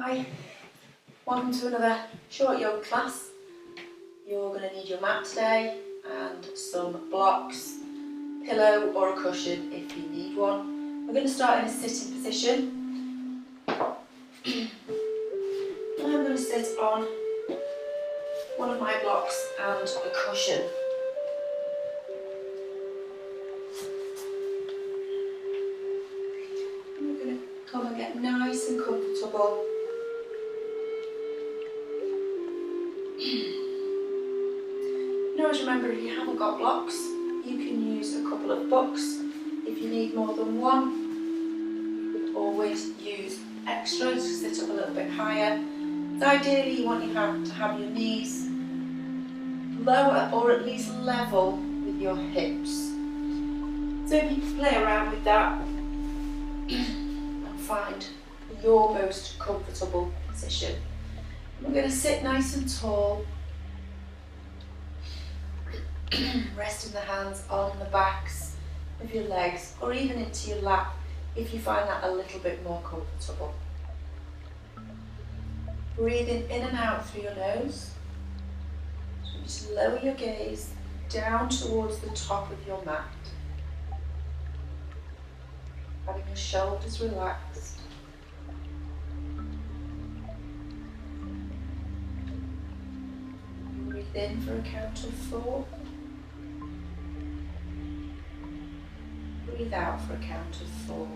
Hi, welcome to another short yoga class. You're going to need your mat today and some blocks, pillow or a cushion if you need one. We're going to start in a sitting position. I'm going to sit on one of my blocks and a cushion. And we're going to come and get nice and comfortable. Always remember, if you haven't got blocks, you can use a couple of books. If you need more than one, you could always use extra to sit up a little bit higher. So ideally, you want to have your knees lower or at least level with your hips. So if you can play around with that and find your most comfortable position. We're going to sit nice and tall. Resting the hands on the backs of your legs or even into your lap if you find that a little bit more comfortable. Breathing in and out through your nose. So just lower your gaze down towards the top of your mat. Having your shoulders relaxed. Breathe in for a count of 4. Breathe out for a count of 4.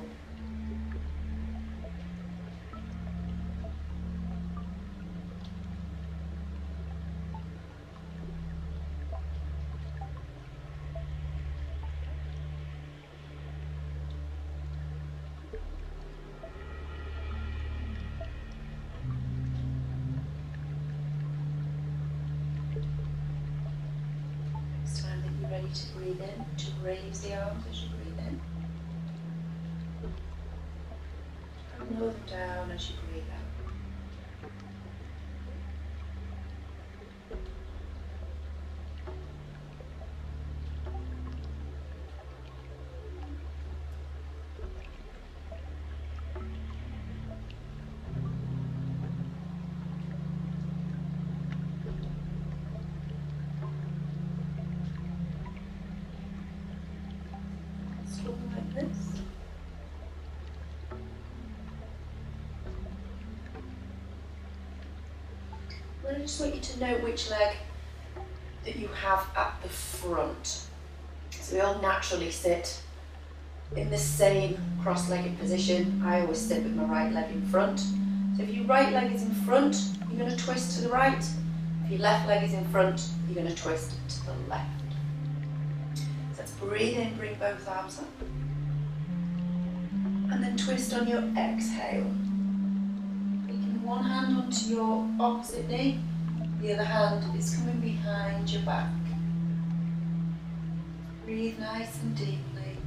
Next time that you're ready to breathe in, to raise the arms as you breathe in. And lower them down as you breathe out. Stop like this. I just want you to know which leg that you have at the front. So we all naturally sit in the same cross-legged position. I always sit with my right leg in front. So if your right leg is in front, you're going to twist to the right. If your left leg is in front, you're going to twist to the left. So let's breathe in, bring both arms up. And then twist on your exhale. Taking one hand onto your opposite knee, the other hand is coming behind your back. Breathe nice and deeply.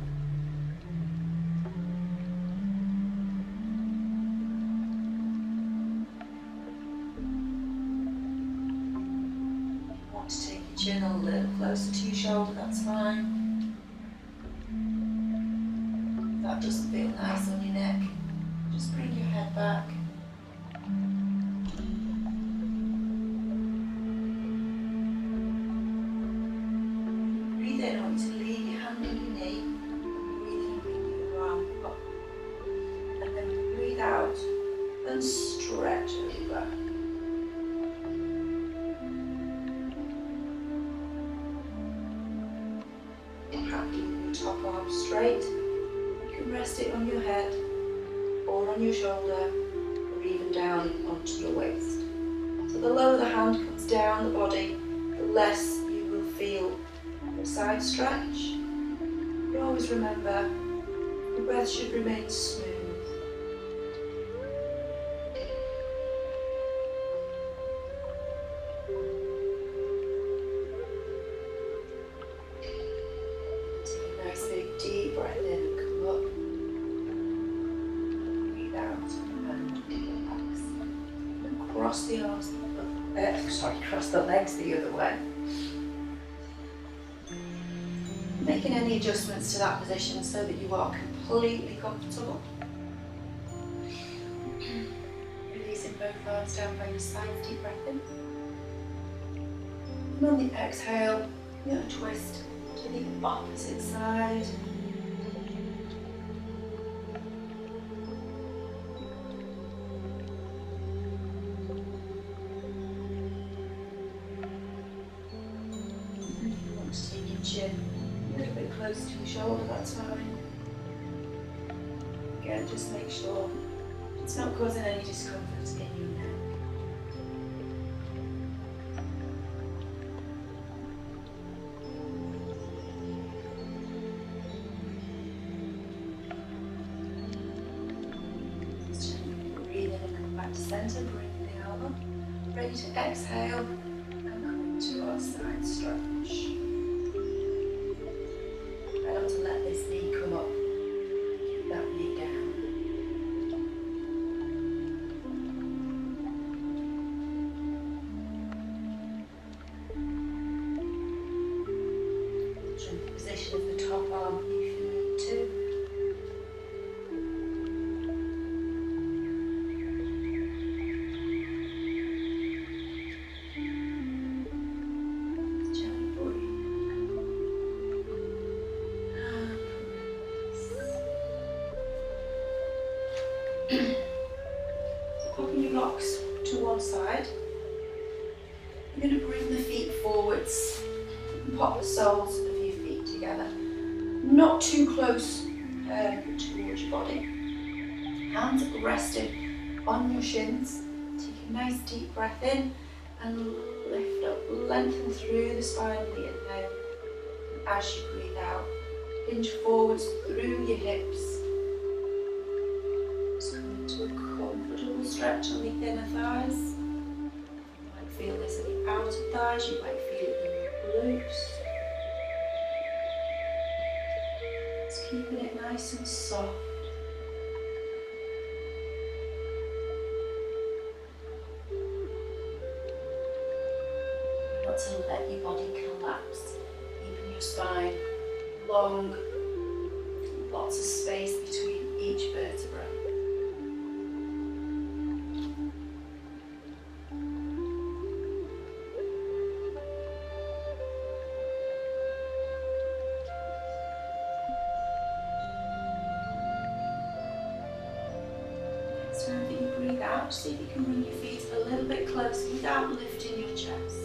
If you want to take your chin a little closer to your shoulder, that's fine. If that doesn't feel nice on your neck, just bring your head back. I want you to leave your hand on your knee, breathe in and bring your arm up, and then breathe out and stretch over. Happy with your top arm straight, you can rest it on your head or on your shoulder or even down onto your waist. So the lower the hand comes down the body, the less you will feel side stretch. You always remember, the breath should remain smooth. Take a nice big deep breath in and come up. Breathe out and relax. And cross the arms, cross the legs the other way. Making any adjustments to that position so that you are completely comfortable. Releasing both arms down by your sides, deep breath in. And on the exhale, you're going to twist to the opposite side. And if you want to take your chin a little bit closer to your shoulder, that's fine. Again, just make sure it's not causing any discomfort in your neck. Just breathe in and come back to centre, bring the elbow. Ready to exhale and come into our side stretch. Try not to let this knee come up. Keep that knee down. Position of the top arm if you need to. Gently breathe. So popping your blocks to one side. You're going to bring the feet forwards and pop the soles of your feet together. Not too close towards your body. Hands rested on your shins. Take a nice deep breath in and lift up. Lengthen through the spine with the inhale. And as you breathe out, hinge forwards through your hips. Just come into a comfortable stretch on the inner thighs. You might feel this in the outer thighs, you might feel it in your glutes. Just keeping it nice and soft. Not to let your body collapse, keeping your spine long, lots of space between each vertebra. Next time that you breathe out, see if you can bring your feet a little bit closer without lifting your chest.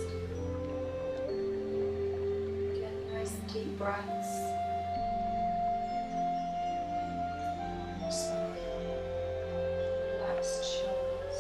Deep breaths. Spine. Relaxed shoulders.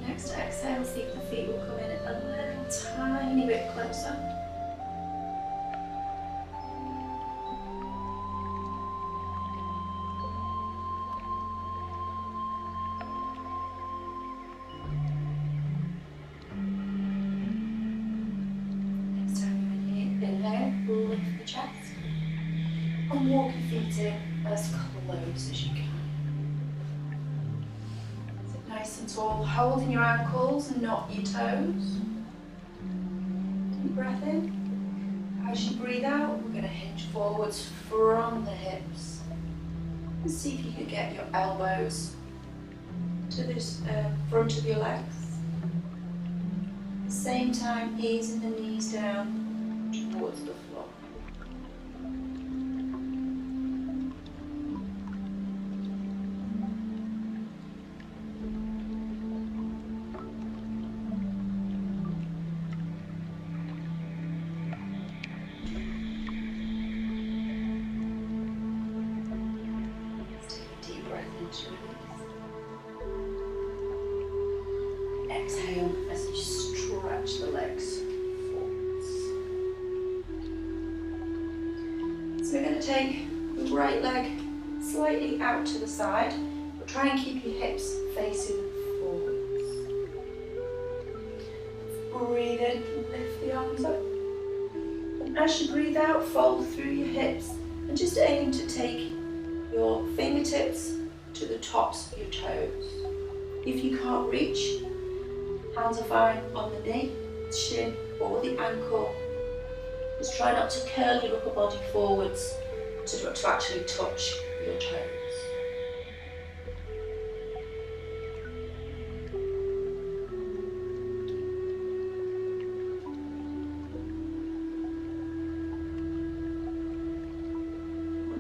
Next exhale, see if the feet will come in a little tiny bit closer. Next time you inhale, lift the chest and walk your feet in as close as you can. Nice and tall, holding your ankles and not your toes. Deep breath in. As you breathe out, we're going to hinge forwards from the hips. And see if you can get your elbows to this front of your legs. At the same time, easing the knees down towards the floor. Exhale as you stretch the legs forwards. So we're going to take the right leg slightly out to the side, but try and keep your hips facing forwards. Breathe in, lift the arms up. And as you breathe out, fold through your hips And just aim to take your fingertips to the tops of your toes. If you can't reach, hands are fine on the knee, shin or the ankle. Just try not to curl your upper body forwards to actually touch your toes.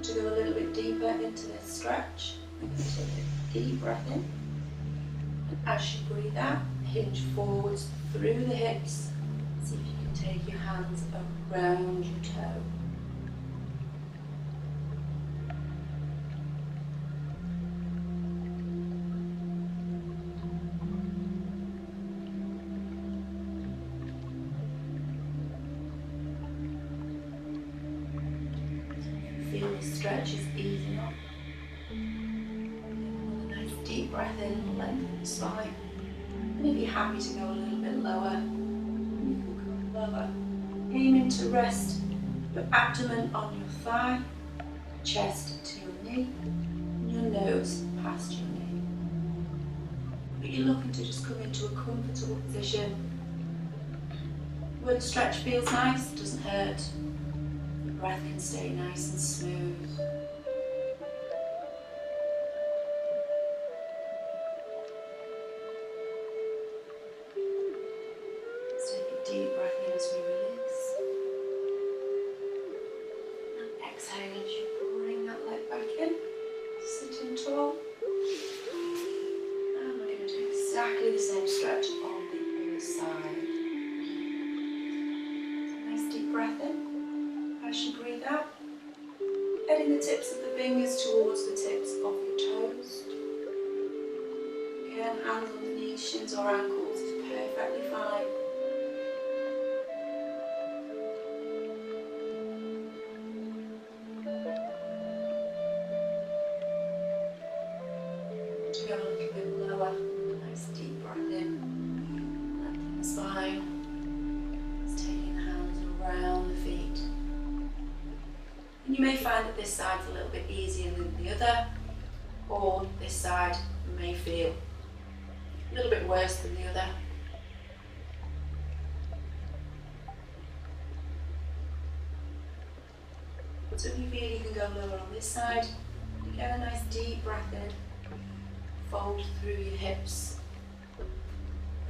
To go a little bit deeper into this stretch, take a deep breath in, and as you breathe out, hinge forwards through the hips. See if you can take your hands around your toe. Feel the stretch is easing up. Another nice deep breath in, lengthen the spine. And if you're happy to go a little bit lower, you can go lower. Aiming to rest your abdomen on your thigh, chest to your knee, and your nose past your knee. But you're looking to just come into a comfortable position where the stretch feels nice, doesn't hurt. The breath can stay nice and smooth. Let's take a deep breath in as we release. And exhale as you bring that leg back in, sitting tall. And we're going to do exactly the same stretch on the other side. So nice deep breath in. As you breathe out, heading the tips of the fingers towards the tips of your toes. Again, hands on the knees, shins or ankles is perfectly fine. To go a little bit lower, nice deep breath in, lengthen the spine. Just taking the hands around the feet. And you may find that this side's a little bit easier than the other, or this side may feel a little bit worse than the other. So if you feel you can go lower on this side, you get a nice deep breath in, fold through your hips,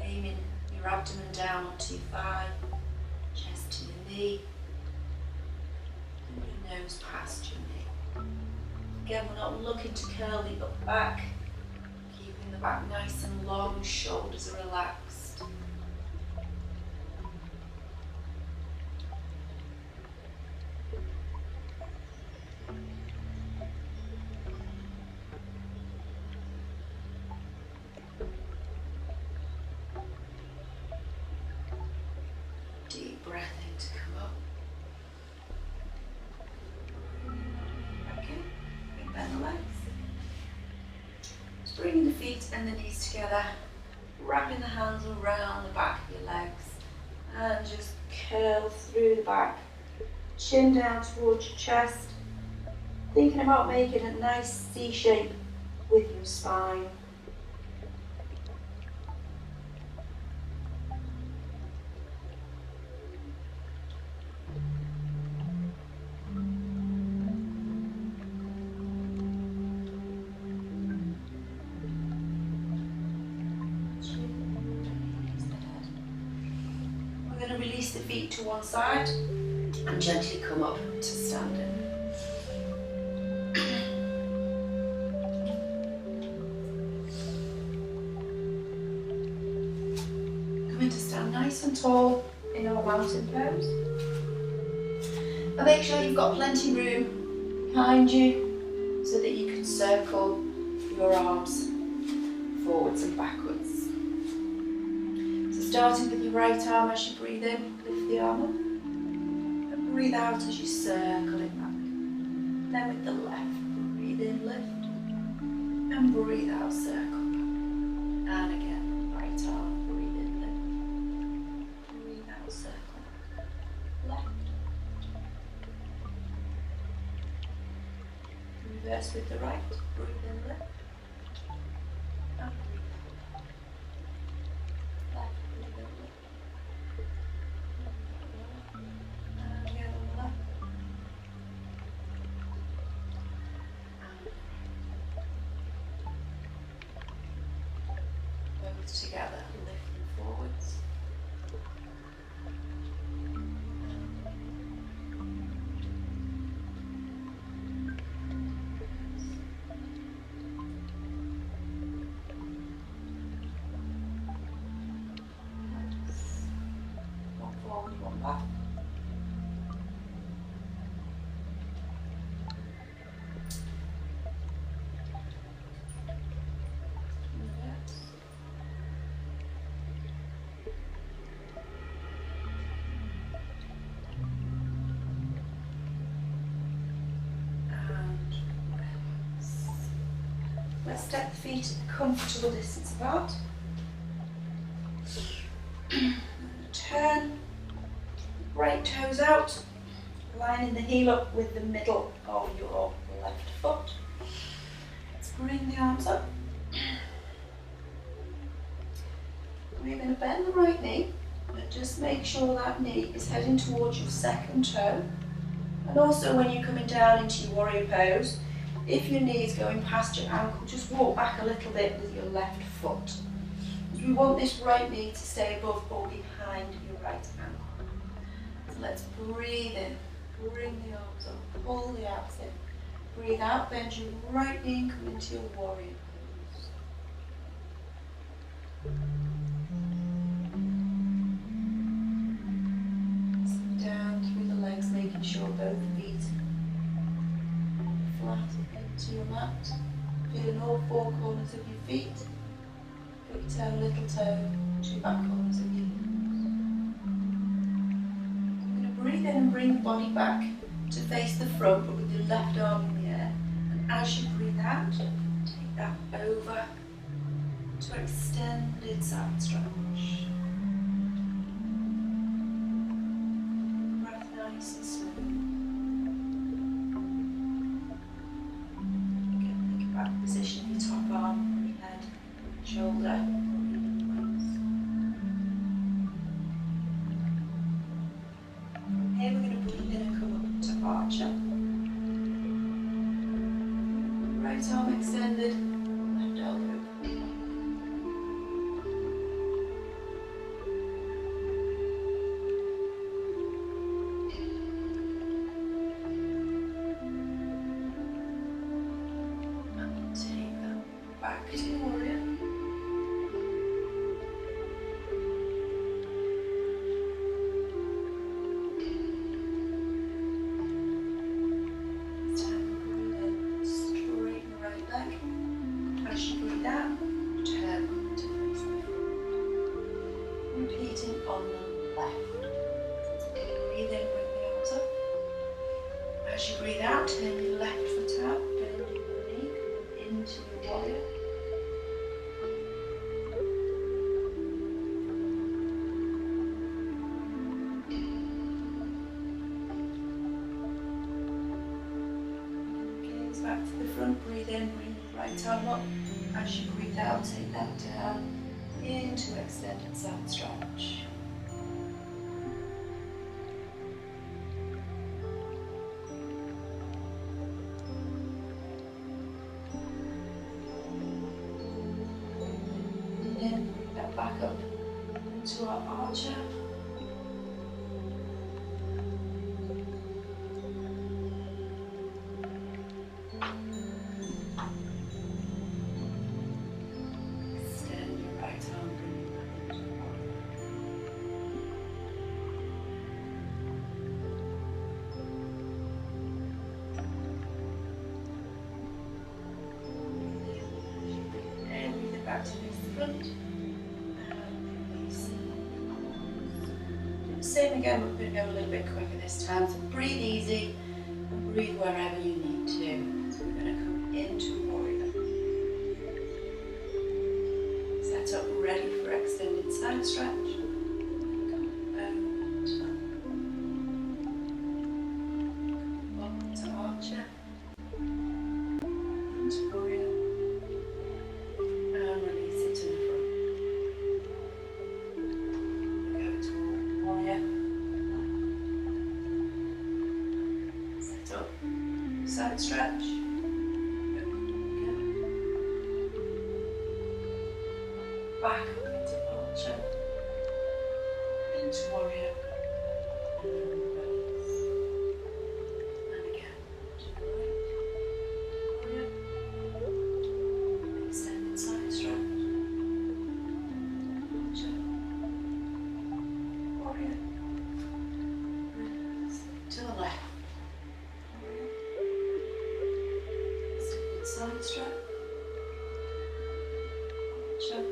aiming your abdomen down onto your thigh, chest to your knee, nose past your knee. Again, we're not looking to curl the upper back, keeping the back nice and long, shoulders are relaxed. Deep breath in to come up. Bend the legs. Just bringing the feet and the knees together, wrapping the hands around the back of your legs, and just curl through the back, chin down towards your chest, thinking about making a nice C shape with your spine. Release the feet to one side and gently come up to standing. Coming to stand nice and tall in our mountain pose. And make sure you've got plenty of room behind you so that you can circle your arms forwards and backwards. Starting with your right arm as you breathe in, lift the arm up, and breathe out as you circle it back. Then with the left, breathe in, lift, and breathe out, circle back. And again, right arm, breathe in, lift, breathe out, circle back. Left, Reverse with the right. Breathe in left. And breathe out. Left, breathe in left. And again on the left. Both together, lifting forwards. One forward, one back. Let's step the feet a comfortable distance apart. Turn, right toes out, lining the heel up with the middle of your left foot. Let's bring the arms up. We're going to bend the right knee, but just make sure that knee is heading towards your second toe. And also when you're coming down into your warrior pose, if your knee is going past your ankle, just walk back a little bit with your left foot. Because we want this right knee to stay above or behind your right ankle. So let's breathe in, bring the arms up, pull the abs in. Breathe out, bend your right knee and come into your warrior pose. Sit down through the legs, making sure both feet flat into your mat, feeling all four corners of your feet, big toe, little toe, two back corners of your heels. You're going to breathe in and bring the body back to face the front, but with your left arm in the air. And as you breathe out, take that over to extended side stretch. Breath nice and slow. Position of your top arm, head, shoulder. From here we're going to breathe in and come up to archer. Right arm extended, left elbow. Back to warrior. This time breathe in, straighten the right leg. As you breathe out, turn to face the front. Repeating on the left. Breathe in, bring the arms up. As you breathe out, turn your left foot out, bend your knee, come into your warrior. Back to the front, breathe in, bring the right arm up. As you breathe out, take that down into extended side stretch. Breathe in, bring that back up into our archer. Back to face the front and release. Do the same again, we're going to go a little bit quicker this time, so breathe easy and breathe wherever you need to. So we're going to come into warrior. Set up ready for extended side stretch. Up to archer. side stretch. Back up into archer, into warrior, and release. And again, to the right, warrior, extended side stretch, archer, warrior, release. To the left, warrior, extended side stretch, archer.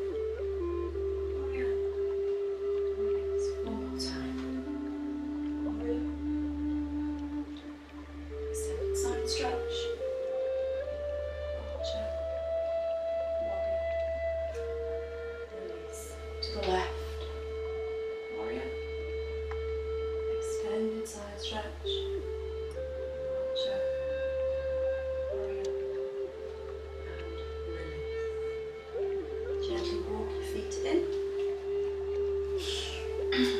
Stretch, archer, warrior, release. To the left, warrior, extended side stretch, archer, warrior, and release. Gently walk your feet in.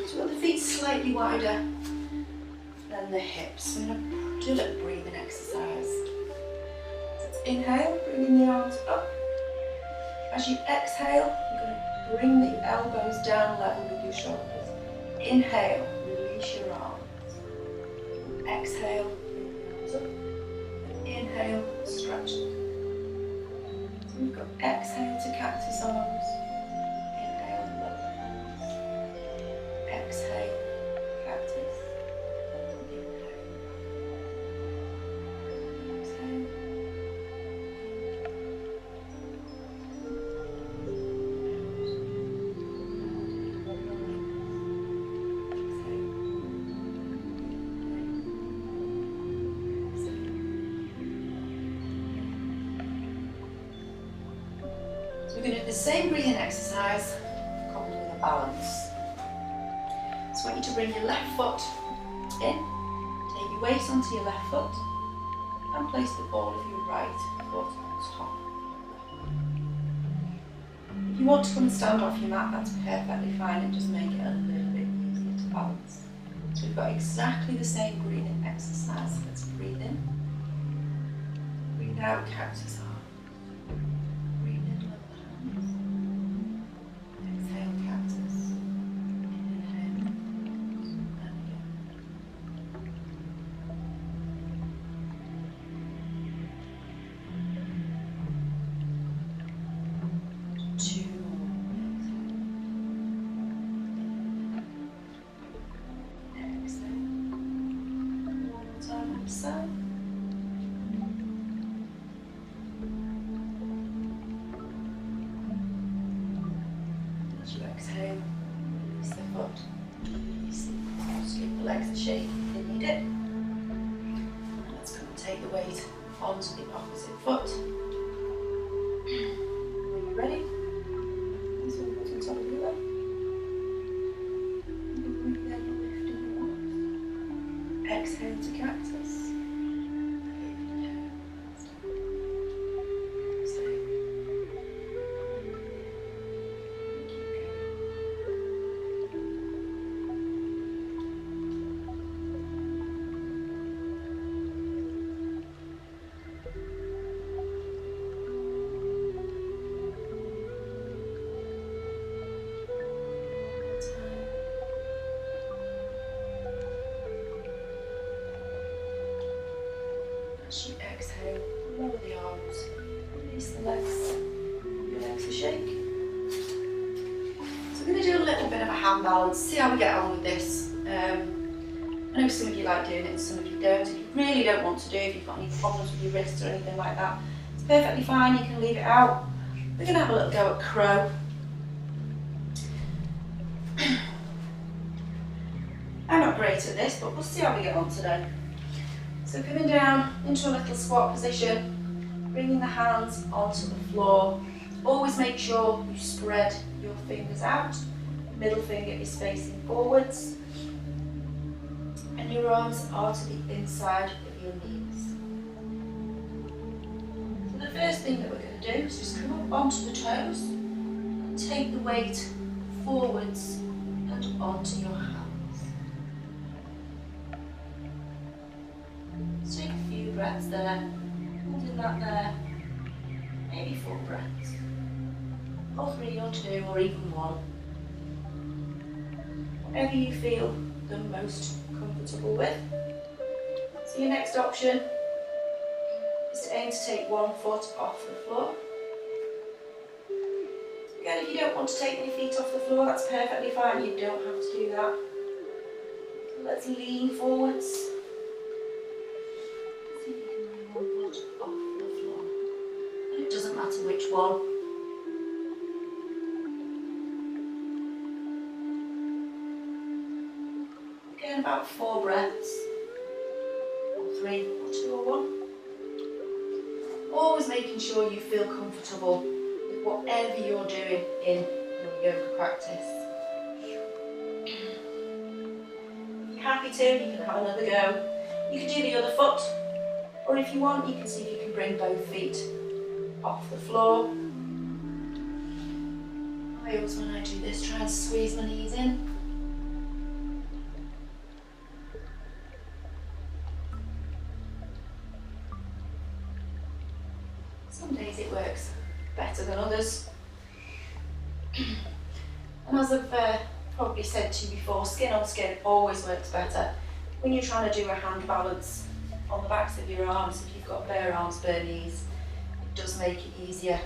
So the feet slightly wider than the hips. We're going to do a little breathing exercise. So inhale, bringing the arms up. As you exhale, you're going to bring the elbows down level with your shoulders. Inhale, release your arms. Exhale, bring the arms up. And inhale, stretch them. So we've got exhale to cactus arms. Inhale, lower arms. Exhale, cactus. We're going to do the same breathing exercise, coupled with a balance. So I want you to bring your left foot in, take your weight onto your left foot, and place the ball of your right foot on top. If you want to come and stand off your mat, that's perfectly fine, and just make it a little bit easier to balance. So we've got exactly the same breathing exercise. Let's breathe in, breathe out, cactus arm. Side. As you exhale, release the foot. Just give the legs a shake if they need it. And let's come and take the weight onto the opposite foot. Are you ready? This one goes on top of the other. Breathe in, lifting the arms. Exhale to cactus. As you exhale, lower the arms, release the legs, give your legs a shake. So we're going to do a little bit of a hand balance, see how we get on with this. I know some of you like doing it and some of you don't. If you really don't want to do it, if you've got any problems with your wrists or anything like that, it's perfectly fine, you can leave it out. We're going to have a little go at crow. I'm not great at this, but we'll see how we get on today. So coming down into a little squat position, bringing the hands onto the floor. Always make sure you spread your fingers out. Middle finger is facing forwards. And your arms are to the inside of your knees. So the first thing that we're going to do is just come up onto the toes and take the weight forwards and onto your hands. Take a few breaths there, holding that there, maybe 4 breaths, or 3 or 2 or even 1. Whatever you feel the most comfortable with. So your next option is to aim to take 1 foot off the floor. Again, if you don't want to take any feet off the floor, that's perfectly fine, you don't have to do that. So let's lean forwards. See if you can bring 1 foot off the floor. And it doesn't matter which one. Again, about 4 breaths. Or 3 or 2 or 1. Always making sure you feel comfortable with whatever you're doing in your yoga practice. If you're happy to, you can have another go. You can do the other foot, or if you want, you can see if you can bring both feet off the floor. I always, when I do this, try and squeeze my knees in. Some days it works better than others. And as I've probably said to you before, skin on skin always works better. When you're trying to do a hand balance on the backs of your arms, if you've got bare arms, bare knees, it does make it easier.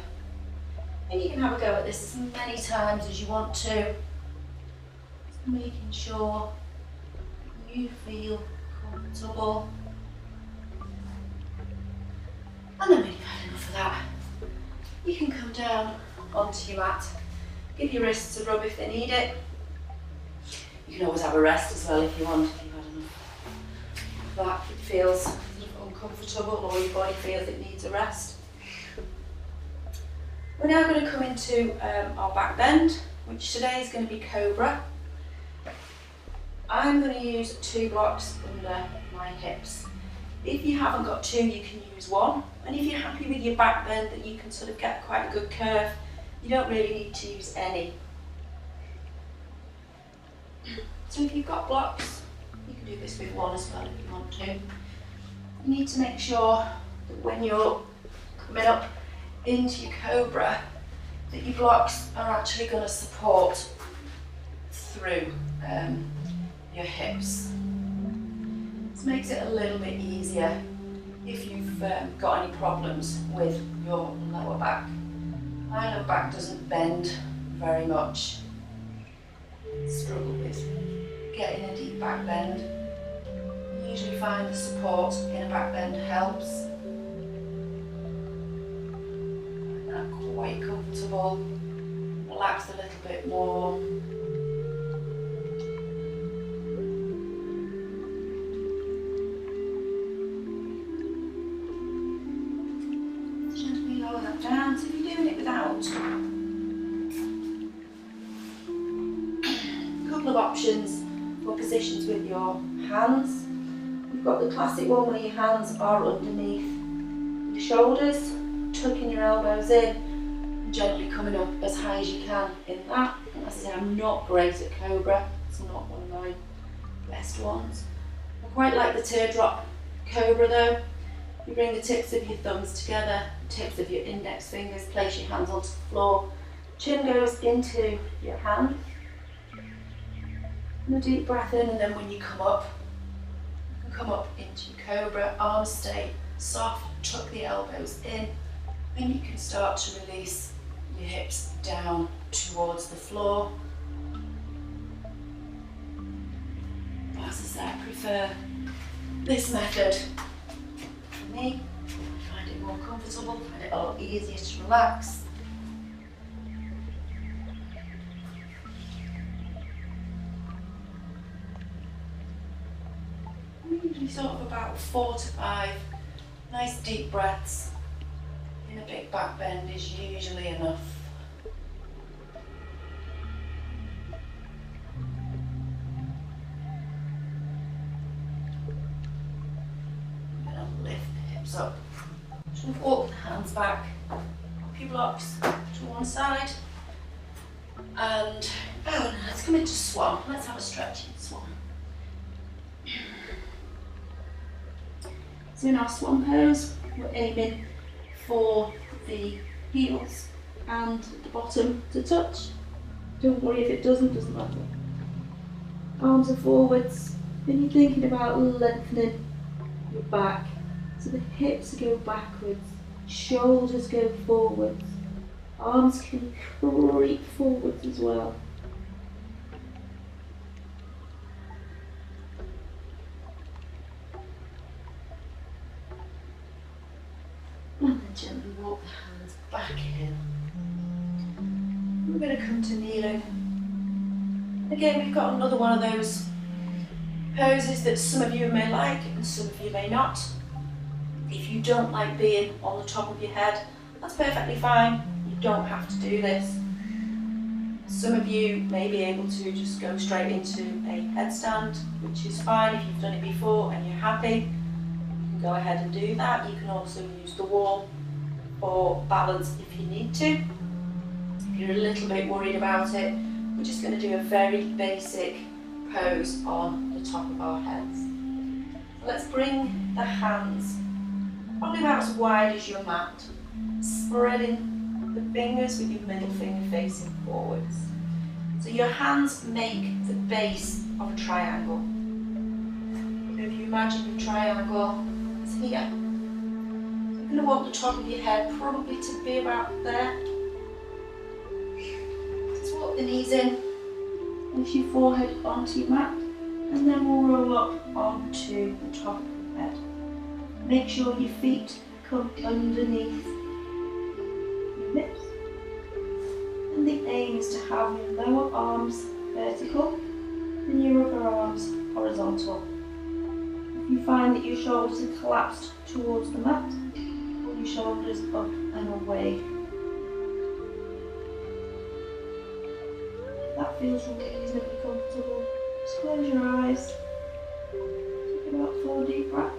And you can have a go at this as many times as you want to. Just making sure you feel comfortable. And then when you've had enough of that, you can come down onto your mat. Give your wrists a rub if they need it. You can always have a rest as well if you want, if you've had enough of that. If it feels uncomfortable or your body feels it needs a rest. We're now going to come into our back bend, which today is going to be Cobra. I'm going to use 2 blocks under my hips. If you haven't got 2, you can use 1. And if you're happy with your back bend, that you can sort of get quite a good curve, you don't really need to use any. So if you've got blocks, you can do this with 1 as well if you want to. You need to make sure that when you're coming up into your Cobra, that your blocks are actually going to support through your hips. This makes it a little bit easier if you've got any problems with your lower back. My lower back doesn't bend very much. Struggle with getting a deep back bend. You usually find the support in a back bend helps. Find that quite comfortable. Relax a little bit more. Gently lower that down. So if you're doing it without, of options for positions with your hands. We've got the classic one where your hands are underneath your shoulders, tucking your elbows in and gently coming up as high as you can in that. And as I say, I'm not great at Cobra, it's not one of my best ones. I quite like the teardrop Cobra though. You bring the tips of your thumbs together, tips of your index fingers, place your hands onto the floor, chin goes into your hand. And a deep breath in, and then when you come up, you can come up into your Cobra, arms stay soft, tuck the elbows in, and you can start to release your hips down towards the floor. As I say, I prefer this method for me. I find it more comfortable, find it a lot easier to relax. Usually sort of about 4 to 5 nice deep breaths in a big back bend is usually enough. I'm going to lift the hips up. Just walk the hands back, pop your blocks to one side, and let's come into swan. Let's have a stretch in swan. So in our swan pose, we're aiming for the heels and the bottom to touch. Don't worry if it doesn't matter. Arms are forwards, and you're thinking about lengthening your back. So the hips go backwards, shoulders go forwards, arms can creep forwards as well. And then gently walk the hands back in. We're going to come to kneeling. Again, we've got another one of those poses that some of you may like and some of you may not. If you don't like being on the top of your head, that's perfectly fine. You don't have to do this. Some of you may be able to just go straight into a headstand, which is fine if you've done it before and you're happy. You can go ahead and do that. You can also use the wall for balance if you need to. If you're a little bit worried about it, we're just going to do a very basic pose on the top of our heads. So let's bring the hands probably about as wide as your mat, spreading the fingers with your middle finger facing forwards. So your hands make the base of a triangle. So if you imagine your triangle is here, so you're going to want the top of your head probably to be about there. Just walk the knees in, lift your forehead onto your mat, and then we'll roll up onto the top of the head. Make sure your feet come underneath your hips. And the aim is to have your lower arms vertical and your upper arms horizontal. If you find that your shoulders are collapsed towards the mat, pull your shoulders up and away. If that feels reasonably comfortable, just close your eyes. Take about 4 deep breaths.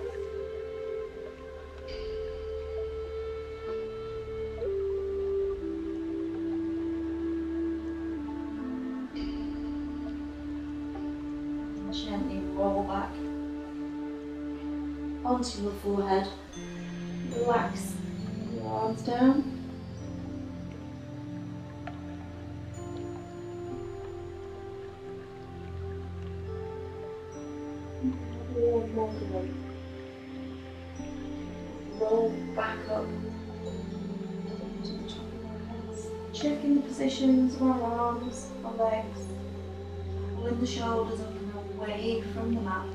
Gently roll back onto your forehead. Relax your arms down. Roll back up to the top of our heads. Checking the positions of our arms, our legs. Pulling the shoulders up and away from the mat.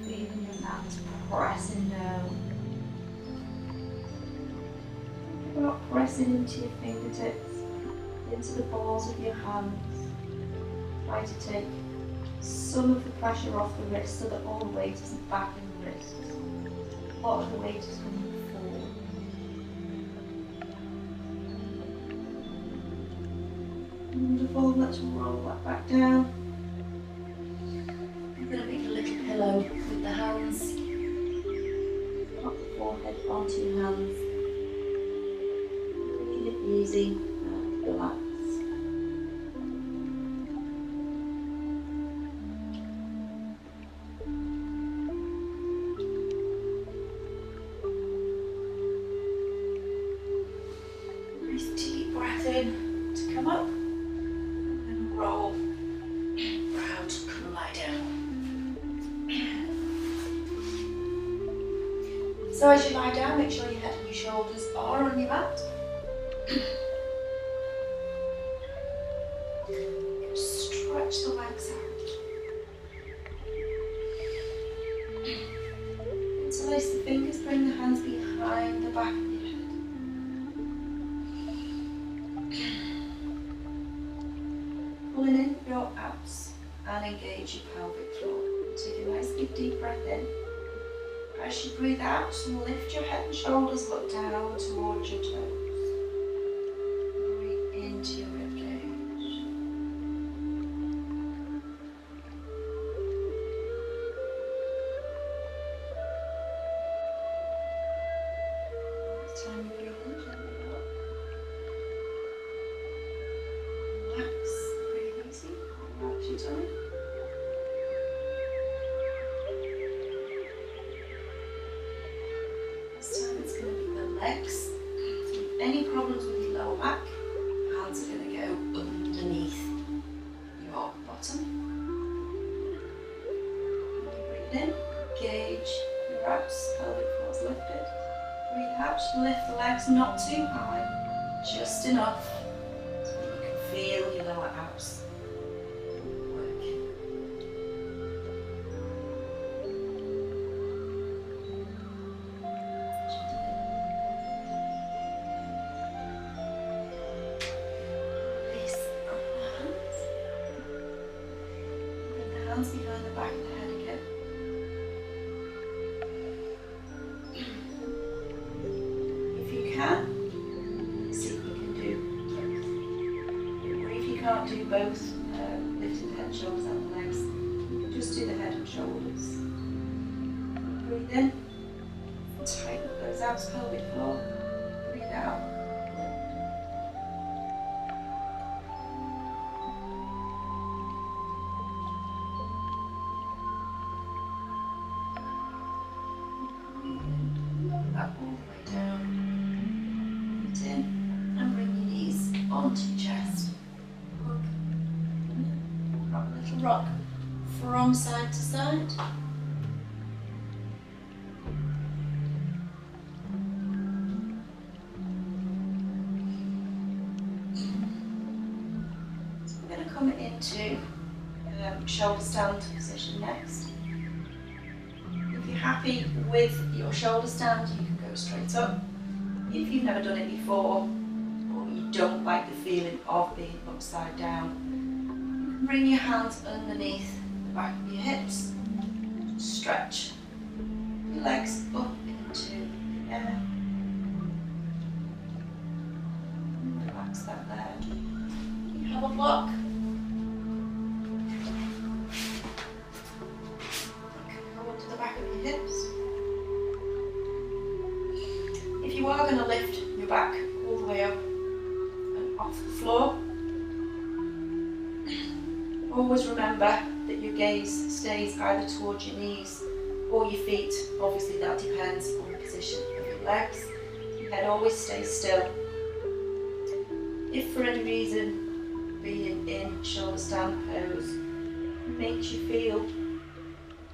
Feeling your mat pressing down. Think about pressing into your fingertips, into the balls of your hands. Try to take some of the pressure off the wrist so that all the weight isn't back in the wrists. A lot of the weight is coming forward. Wonderful, let's roll that back down. I'm going to make a little pillow with the hands. Pop the forehead onto your hands. Breathe it easy and relax. Nice deep breath in to come up. Roll round, come lie down. So as you lie down, make sure your head and your shoulders are on your mat. Stretch the legs out. Interlace the fingers, bring the hands behind the back of your head. Pulling in your abs and engage your pelvic floor. Take a nice big deep breath in. As you breathe out, lift your head and shoulders, look down towards your toes. Breathe into your ribcage. Next time you breathe in, gently up. Relax, breathe easy, relax your tummy. legs. So any problems with your lower back, hands are going to go underneath your bottom. Breathe in, gauge your abs, pelvic floor is lifted. Breathe out, lift the legs not too high, just enough so that you can feel your lower abs work. Release the hands. Bring the hands behind the back of the head again. If you can, see if you can do both. Or if you can't do both, lifting the head, shoulders and the legs, just do the head and shoulders. Breathe in, tighten up those abs, pelvic floor. Breathe out. That all the way down. Breathe in and bring your knees onto your chest. Hook. Rock, little rock from side to side. So we're going to come into shoulder stand position next. If you're happy with your shoulder stand, you can go straight up. If you've never done it before, or you don't like the feeling of being upside down, you can bring your hands underneath the back of your hips. Stretch your legs up into the air. Relax that there. You have a block. Go onto the back of your hips. If you are going to lift your back all the way up and off the floor, always remember that your gaze stays either towards your knees or your feet. Obviously that depends on the position of your legs. Your head always stays still. If for any reason being in shoulder stand pose makes you feel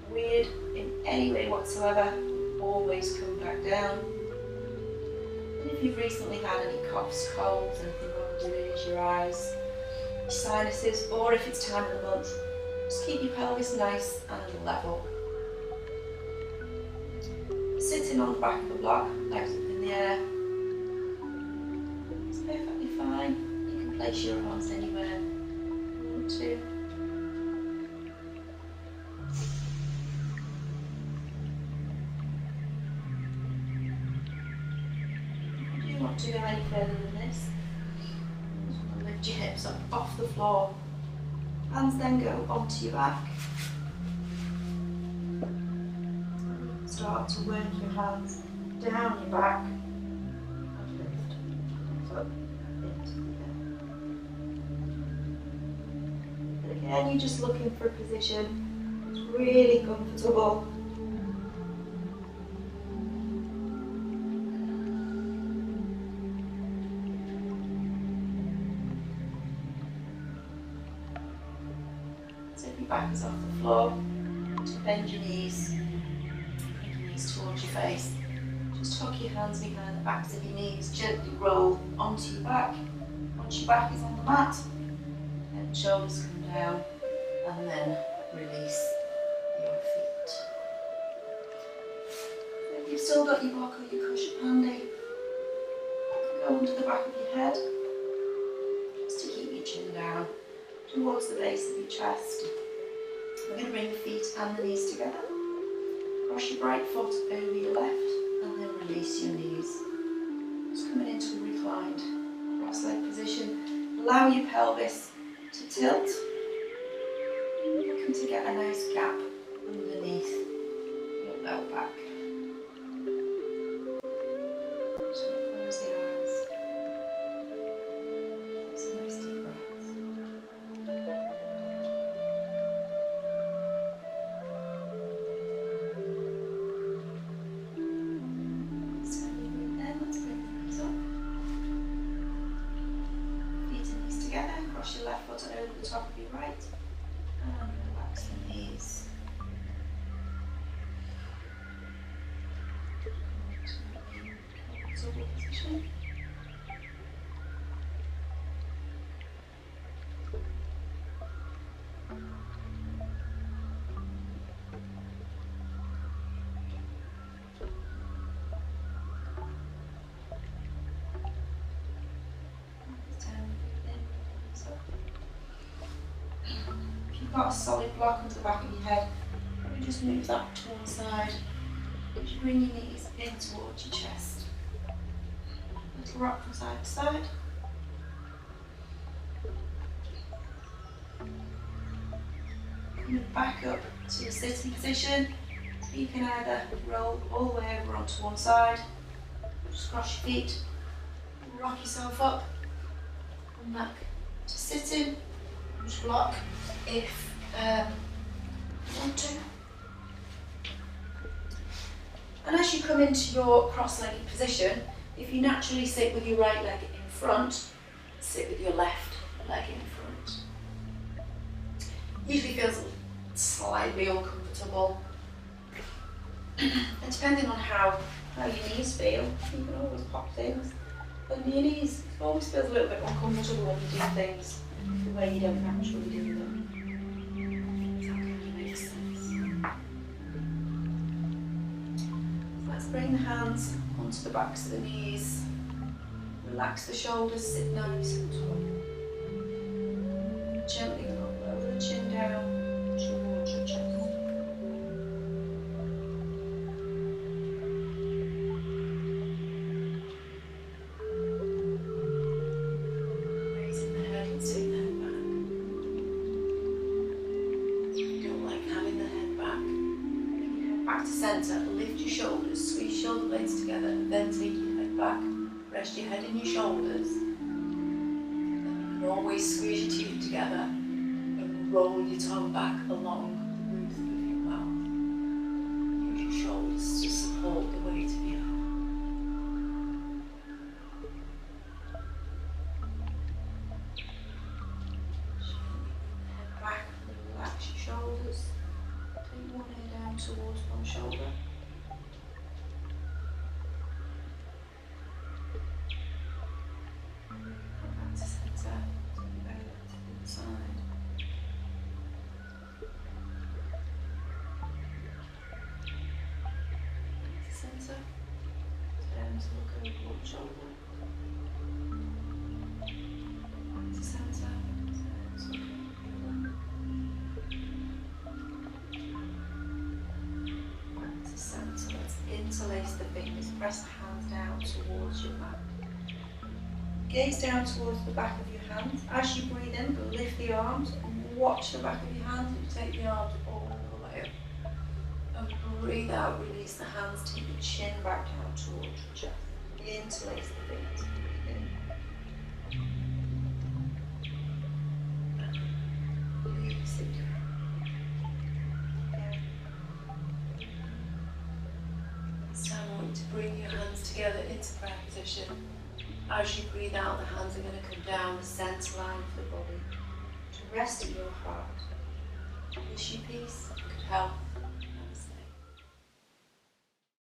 weird in any way whatsoever, always come back down. And if you've recently had any coughs, colds, anything wrong with your ears, your eyes, your sinuses, or if it's time of the month, just keep your pelvis nice and level. Sitting on the back of the block, legs up in the air, it's perfectly fine. You can place your arms anywhere you want to. If you want to go any further than this, lift your hips up off the floor. Hands then go onto your back. Start to work your hands down your back and lift up into the air. And again, you're just looking for a position that's really comfortable. So if your back is off the floor, just bend your knees. Towards your face. Just tuck your hands behind the backs of your knees, gently roll onto your back. Once your back is on the mat, and shoulders come down, and then release your feet. If you've still got your block or your cushion handy, go onto the back of your head, just to keep your chin down towards the base of your chest. We're going to bring the feet and the knees together. Cross your right foot over your left and then release your knees. Just coming into a reclined cross-leg position. Allow your pelvis to tilt. Looking to get a nice gap underneath your lower back. Just close the eyes. Some nice deep breaths. comfortable position. If you've got a solid block onto the back of your head, probably just move that to one side. Just bring your knees in towards your chest. Little rock from side to side. Coming back up to a sitting position. You can either roll all the way over onto one side, just cross your feet, rock yourself up, and back to sitting. Just block if you want to. And as you come into your cross-legged position, if you naturally sit with your right leg in front, sit with your left leg in front. Usually feels slightly uncomfortable. And depending on how your knees feel, you can always pop things under your knees. It always feels a little bit uncomfortable when you do things the way you don't naturally do them. That kind of makes sense. So let's bring the hands onto the backs of the knees. Relax the shoulders, sit nice and tall. Gently lower the chin down towards your chest. Lift your shoulders, squeeze your shoulder blades together, and then take your head back. Rest your head in your shoulders. And you can always squeeze your teeth together and roll your tongue back along the roof of your mouth. Use your shoulders to support the weight of your head. Head back, relax your shoulders. Take one ear down towards one shoulder. Back to centre, belly to the side. Back to centre, turn to look over one shoulder. Back to centre, turn to look over the other. Centre. Let's interlace the fingers, press the hands down towards your back. Gaze down towards the back of your hands. As you breathe in, lift the arms and watch the back of your hands and take the arms all the way up. And breathe out, release the hands, take the chin back down towards your chest. Interlace the fingers, breathe in. And release it. To bring your hands together into prayer position. As you breathe out, the hands are going to come down the centre line of the body to rest in your heart. Wish you peace, good health,